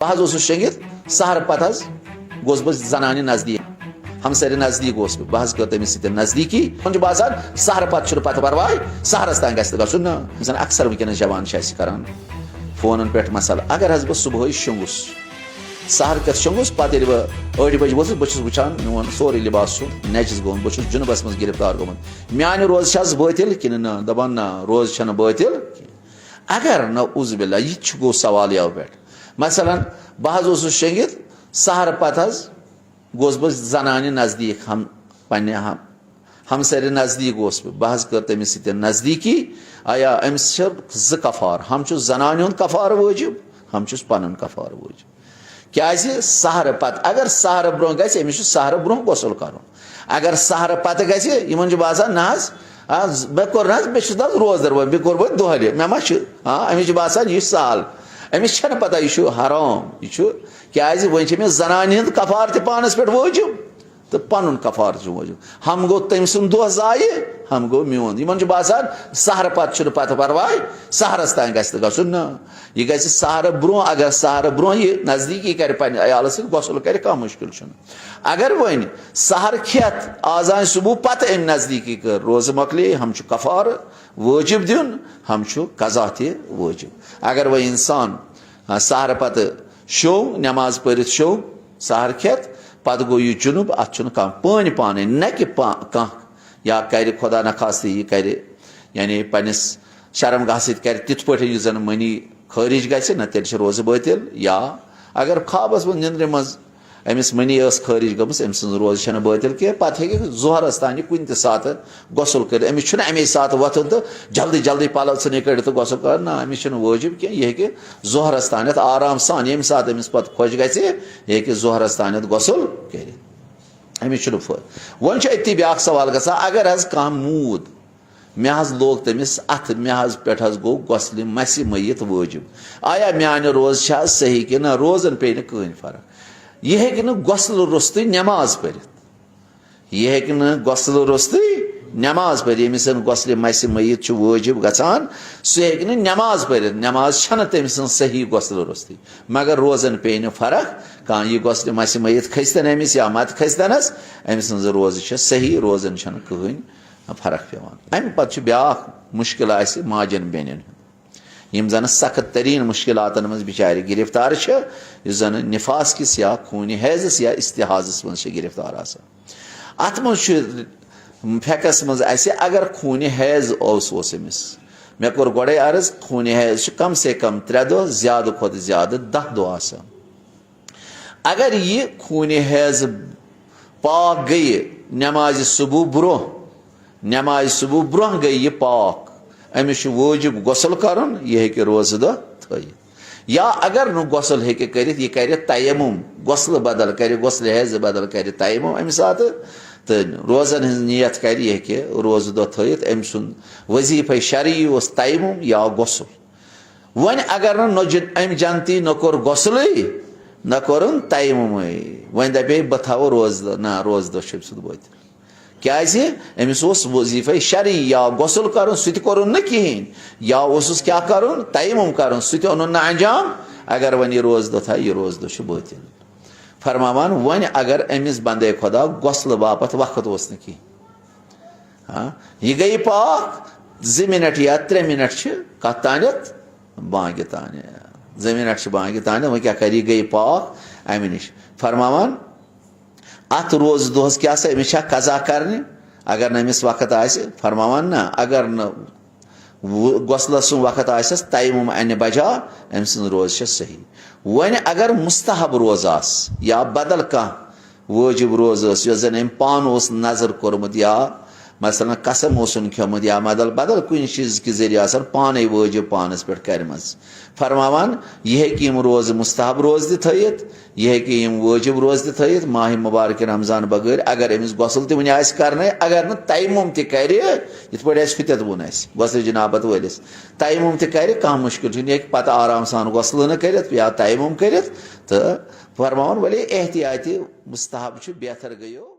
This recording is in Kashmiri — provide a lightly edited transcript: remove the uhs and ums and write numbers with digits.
बह शंगित सहर पे गोस बह जनानि नजदीक हमसर नजदीक बह कर तमिस नजदीकी बासान सहर पे परवाह सहरस तान गन अक्सर वनस जवान करान फोन पे मसल अगर बह सुबह शंगुस सहर कत शंगुस पे बह 8 बजे वोसुस बहुत वुचान मोन सोरे लिबास नचिस गोमुत बहुत जुनबस मज गिरफ्तार गोमुत म्यान रोज बातिल कि दपान ना रोज बातिल अगर न उज़बिल्ला यह गो सवाल यव पे मसलन बह शंगित सहर पे गोस बह जनानि नजदीक पे हमसर नजदीक बह कर तमिस नजदीकी आया अमिस ज कफार हम जनानि हुंद कफार वाजिब हम पन कफार वाजिब क्या सहर पे अगर सहर ब्रोह गमिस सहर ब्रोह गसल कर अगर सहर पे गन बासान ना मे कोर ना रोजदर बह कोर दोहरे मे मा अमिस बासान यह सहल अमिस पता यह हराम यह क्या वन जनानि हंद कफार पानस पे वाजिब तो पन कफार वाजिब हम गो तम सुंद दह जाय हम गो मोन इन बासान सहर पे परवाह सहरस तान गन ना यह ग सहर ब्रोह अगर सहर ब्रोह यह नजदीकी कर अयाल गसल कर कह मुश्किल अगर वन सहर खेत आजान सुबह पे अम नजदीकी कर रोज मकले हम कफार वाजिब दिन हम कज़ा वाजिब अगर वह इंसान सहर पे शो नमाज पढ़ शो सहर खेत पे गो यह जुनुब अत पान पान न कि कह या कर खुदा न खास्त यह कर यानी पन्निस शर्मगाह सर तिथ पे जन मनी खारिज ग तेल रोज बातिल या अगर ख्वाबस मज निंद्र मज अमिस मनी खारिज गमस अम सज रोज बातिल कह पे जोहरस तान कुन सात गसल कर अमिस अमे सात वथन तो जल्दी जल्दी पलव इन कड़ तो गसल कर ना अमिस वाजिब कह यह जोहरस तान आराम सान ये सात अमिस पे खुश गह जोहरस तान गसल कर अमिस वन अति ब्या सवाल ग अगर कह मूद मे लोग तमिस अथ मे पे गो गसल मस मयत वाजिब आया म्यान रोज सही कि ना रोजन पे कहीं फर्क यह हेक गसल रुस्त नमाज पढ़ यह हेक गसल रुस्त नमाज पढ़ यमिस गसल मस मयत वाजिब गसान सह हेक नमाज पढ़ नमाज तमिस सही गसल रुस्त मगर रोजन पे फर्क कह यह गसल मस मयत खस्तन अमिस या मत खस्तनस अमिस रोज सही रोजन कहीं फर्क पे अम पे ब्या मुश्किल माजन बेन यम जन सख्त तरीन मुश्किलातन मज बिचार गिरफ्तार जन निफास किस या खून हैजस या इस्तिहाजस मज गिरफ्तार अत मज फेकस मज अगर खून हैज अमिस मे कोर गोड़े अर्ज खून हैज कम से कम 3 दह ज्यादा खुद ज्यादा 10 दह अगर यह खून हैज पाक गई नमाज सुबह ब्रोह गई यह पाक अमिस वाजिब गसल कर यह हे रोज दह थ या अगर न गसल हे कर यह कर तयमुम गसल बदल कर गसल हैज बदल कर तयमुम अमि सात तो रोजन हज नियत कर यह हे रोज दह थत अम सुन वजीफ शरी तयमुम या गसल वन अगर अम जनती न कोर गसल न कोर तयमुम वन दपे बह थो रोज दह ना रोज दह सह बातिल क्या अमिस वजीफ़ शरी या गसल कर कोर न कहें या क्या कर तयमुम कर ओन न अंजाम अगर वन यह रोज दह यह रोज दह बातिल फरमावान वन अगर अमिस बंदे खुदा गसल बापत वक्त न कहें यह गई पाक 2 मिनट या 3 मिनट कत तानत बांग तान 2 मिनट बांग तान वह क्या कर गई पाक अमि नश फरमावान अत रोज दोहस क्या अमिस कज़ा करने अगर नमिस वक्त फरमावान ना अगर न गसल सुन वक्त आस तयमुम अन बजा अम सज रोज सही वन अगर मुस्तहब रोज या बदल कह वाजिब रोज जन अम पान नजर कोरमुत या मसलन कसम खमुत या बदल कुछ चीज कि जरिए पाने वाजिब पानस पे कर फरमावान यह कि रोज मुस्तहब रोज थत यह कि वाजिब रोज थत माह मुबारक रमजान बगैर अगर अमिस गसल वन कर अगर न तयमुम तर इत पे फितत वोन गसल जनाबत वलिस तयमुम कर मुश्किल यह पे आराम सान गसल कर या तयमुम कर तो फरमावन वले एहतियाती मुस्तहब बेहतर गयो।